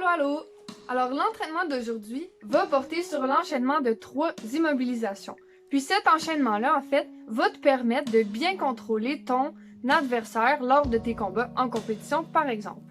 Allô, allô! Alors, l'entraînement d'aujourd'hui va porter sur l'enchaînement de 3 immobilisations. Puis cet enchaînement-là, en fait, va te permettre de bien contrôler ton adversaire lors de tes combats en compétition, par exemple.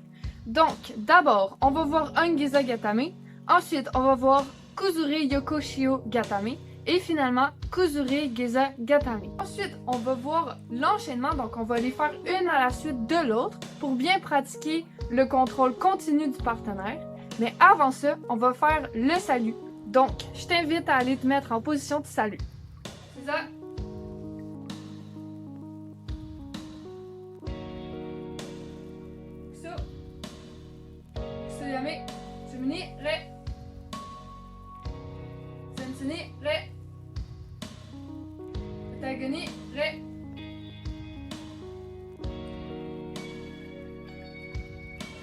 Donc, d'abord, on va voir un Giza Gatame. Ensuite, on va voir Kuzure Yokoshio Gatame. Et finalement, Kuzure Giza Gatame. Ensuite, on va voir l'enchaînement. Donc, on va les faire une à la suite de l'autre pour bien pratiquer le contrôle continu du partenaire. Mais avant ça, on va faire le salut. Donc, je t'invite à aller te mettre en position de salut. C'est ça. Ça. Suyame. Sumini. Re. Sensini. Re. Utagani. Re.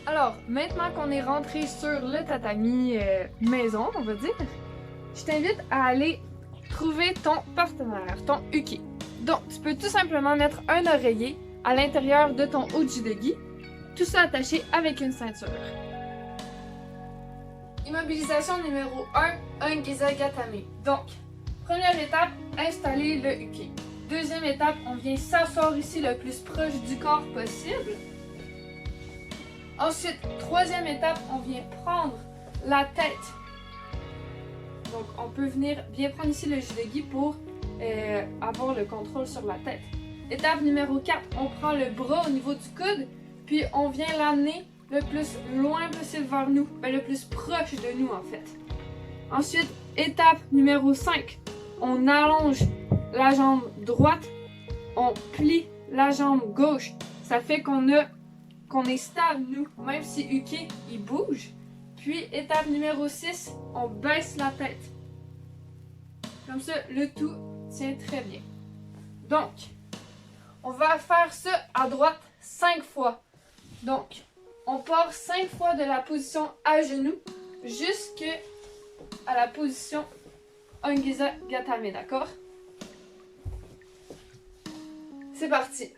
Alors, maintenant qu'on est rentré sur le tatami maison, on va dire, je t'invite à aller trouver ton partenaire, ton uke. Donc, tu peux tout simplement mettre un oreiller à l'intérieur de ton ojidegi, tout ça attaché avec une ceinture. Immobilisation numéro 1, un Giza Gatame. Donc, première étape, installer le uke. Deuxième étape, on vient s'asseoir ici le plus proche du corps possible. Ensuite, troisième étape, on vient prendre la tête. Donc, on peut venir bien prendre ici le jidegi pour avoir le contrôle sur la tête. Étape numéro 4, on prend le bras au niveau du coude, puis on vient l'amener le plus loin possible vers nous, le plus proche de nous en fait. Ensuite, étape numéro 5, on allonge la jambe droite, on plie la jambe gauche. Ça fait qu'on est stable, nous, même si uke, il bouge. Puis, étape numéro 6, on baisse la tête. Comme ça, le tout tient très bien. Donc, on va faire ça à droite 5 fois. Donc, on part 5 fois de la position à genoux jusqu'à la position Giza Gatame, d'accord? C'est parti!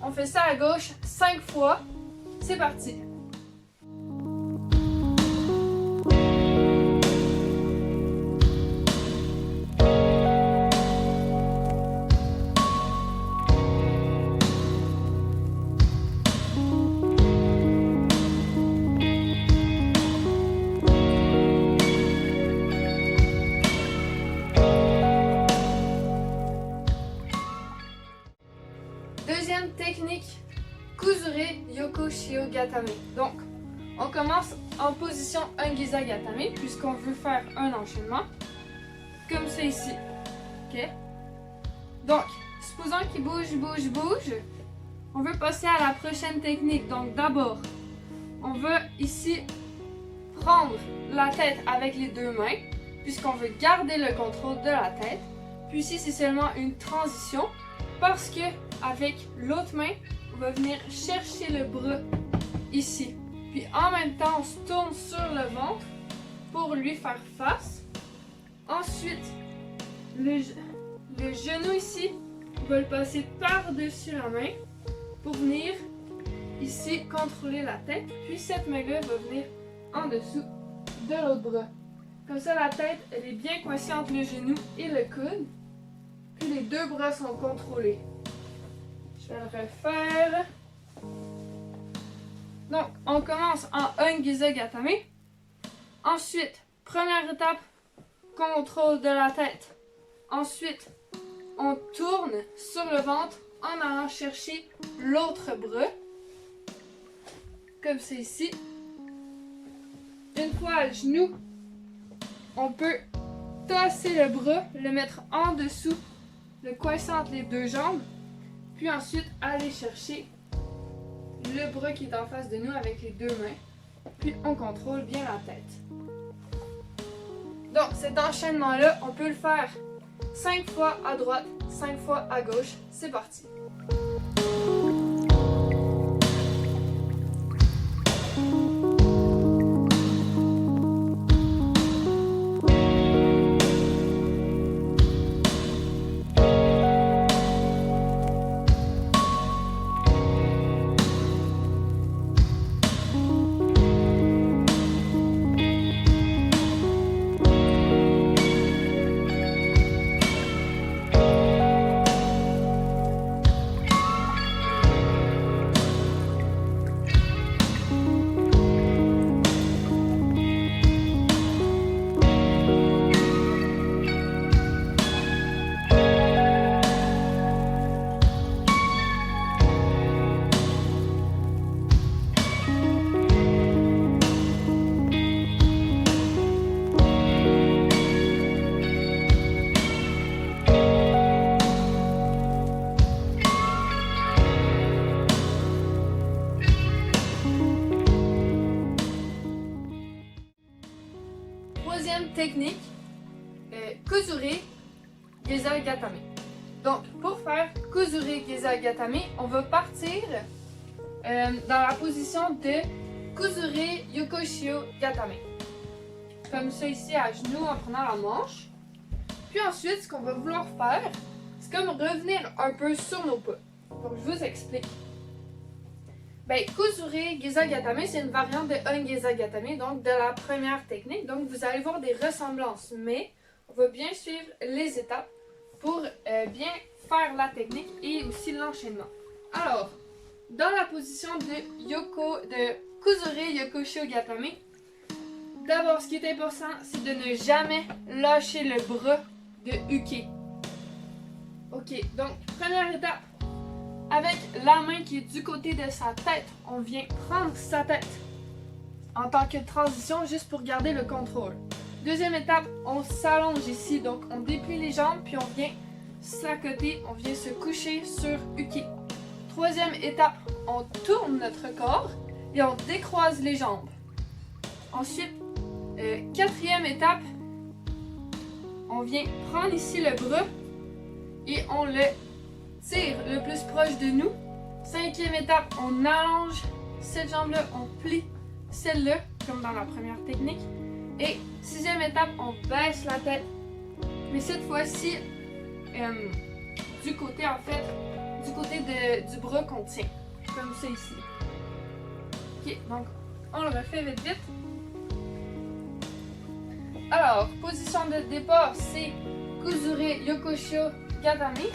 On fait ça à gauche 5 fois. C'est parti. Deuxième technique, Kuzure Yokoshio Gatame. Donc, on commence en position Giza Gatame, puisqu'on veut faire un enchaînement, comme ça ici. Ok? Donc, supposons qu'il bouge, on veut passer à la prochaine technique. Donc, d'abord, on veut ici prendre la tête avec les deux mains, puisqu'on veut garder le contrôle de la tête. Puis ici, c'est seulement une transition. Parce que avec l'autre main, on va venir chercher le bras ici. Puis en même temps, on se tourne sur le ventre pour lui faire face. Ensuite, le genou ici, on va le passer par-dessus la main pour venir ici contrôler la tête. Puis cette main-là va venir en dessous de l'autre bras. Comme ça, la tête, elle est bien coincée entre le genou et le coude. Puis les deux bras sont contrôlés. Je vais le refaire. Donc, on commence en Giza Gatame. Ensuite, première étape, contrôle de la tête. Ensuite, on tourne sur le ventre en allant chercher l'autre bras. Comme c'est ici. Une fois à genoux, on peut tasser le bras, le mettre en dessous, le coincer entre les deux jambes, puis ensuite aller chercher le bras qui est en face de nous avec les deux mains, puis on contrôle bien la tête. Donc cet enchaînement-là, on peut le faire 5 fois à droite, 5 fois à gauche. C'est parti. Troisième technique, Kuzure Geza Gatame. Donc, pour faire Kuzure Geza Gatame, on va partir dans la position de Kuzure Yokoshio Gatame. Comme ça ici, à genoux en prenant la manche. Puis ensuite, ce qu'on va vouloir faire, c'est comme revenir un peu sur nos pas. Donc, je vous explique. Ben, Kuzure Geza Gatame, c'est une variante de Un Geza Gatame, donc de la première technique. Donc, vous allez voir des ressemblances, mais on va bien suivre les étapes pour bien faire la technique et aussi l'enchaînement. Alors, dans la position de Kuzure Yokoshio Gatame, d'abord, ce qui est important, c'est de ne jamais lâcher le bras de Uke. Ok, donc, première étape. Avec la main qui est du côté de sa tête, on vient prendre sa tête en tant que transition juste pour garder le contrôle. Deuxième étape, on s'allonge ici, donc on déplie les jambes puis on vient s'accoter, on vient se coucher sur Uke. Troisième étape, on tourne notre corps et on décroise les jambes. Ensuite, quatrième étape, on vient prendre ici le bras et on le tire le plus proche de nous. Cinquième étape, on allonge cette jambe-là, on plie celle-là, comme dans la première technique. Et sixième étape, on baisse la tête. Mais cette fois-ci, du côté du bras qu'on tient. Comme ça ici. Ok, donc on le refait vite vite. Alors, position de départ, c'est Kuzure Yokoshio Gatame.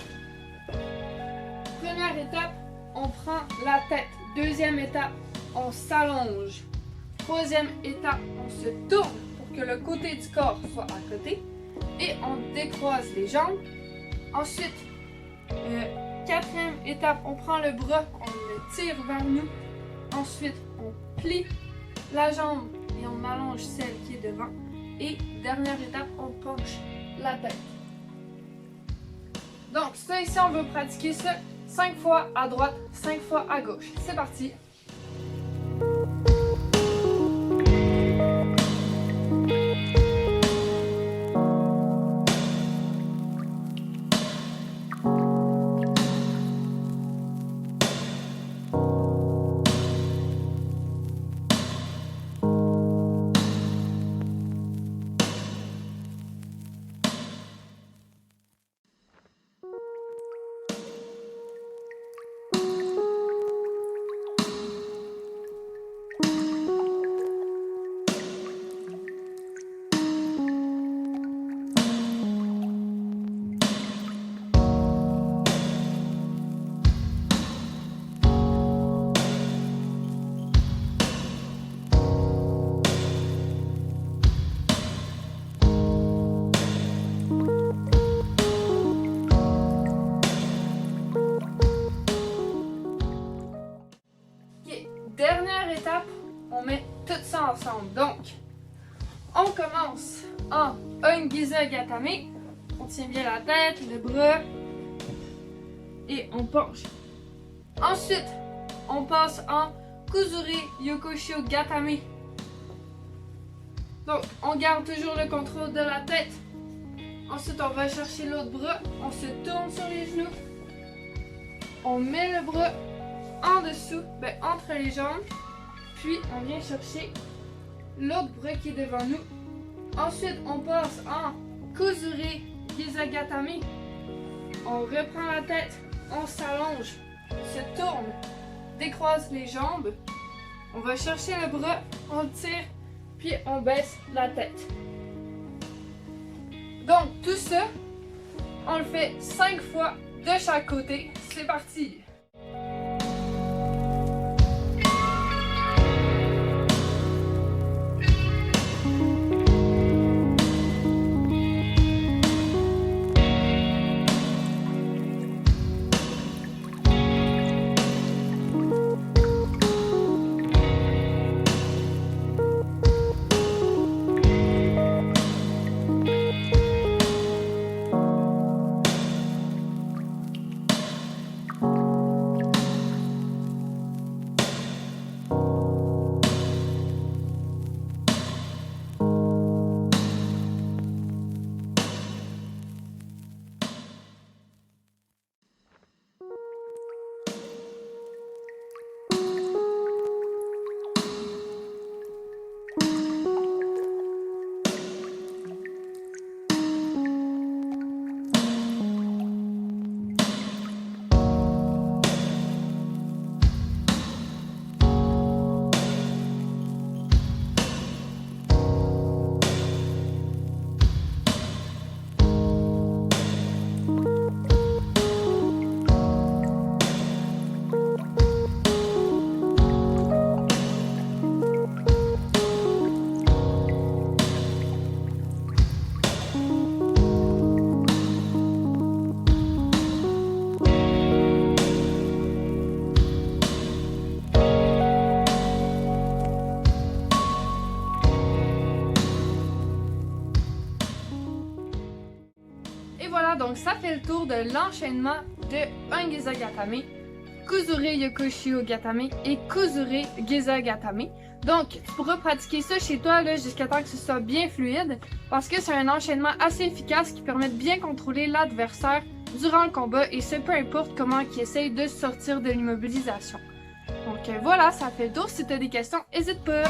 Première étape, on prend la tête. Deuxième étape, on s'allonge. Troisième étape, on se tourne pour que le côté du corps soit à côté. Et on décroise les jambes. Ensuite, quatrième étape, on prend le bras, on le tire vers nous. Ensuite, on plie la jambe et on allonge celle qui est devant. Et dernière étape, on penche la tête. Donc ça ici, on veut pratiquer ça 5 fois à droite, 5 fois à gauche. C'est parti! Dernière étape, on met tout ça ensemble. Donc, on commence en Un Geza Gatame. On tient bien la tête, le bras et on penche. Ensuite, on passe en Kuzure Yokoshio Gatame. Donc, on garde toujours le contrôle de la tête. Ensuite, on va chercher l'autre bras. On se tourne sur les genoux. On met le bras en dessous, entre les jambes. Puis, on vient chercher l'autre bras qui est devant nous. Ensuite, on passe en Kuzure Giza Gatame. On reprend la tête, on s'allonge, se tourne, décroise les jambes. On va chercher le bras, on le tire, puis on baisse la tête. Donc, tout ça, on le fait 5 fois de chaque côté. C'est parti! Voilà, donc ça fait le tour de l'enchaînement de un Giza Gatame, Kuzure Yokoshio Gatame et Kuzure Giza Gatame. Donc, tu pourras pratiquer ça chez toi jusqu'à temps que ce soit bien fluide, parce que c'est un enchaînement assez efficace qui permet de bien contrôler l'adversaire durant le combat, et ce peu importe comment il essaye de sortir de l'immobilisation. Donc voilà, ça fait le tour. Si tu as des questions, n'hésite pas!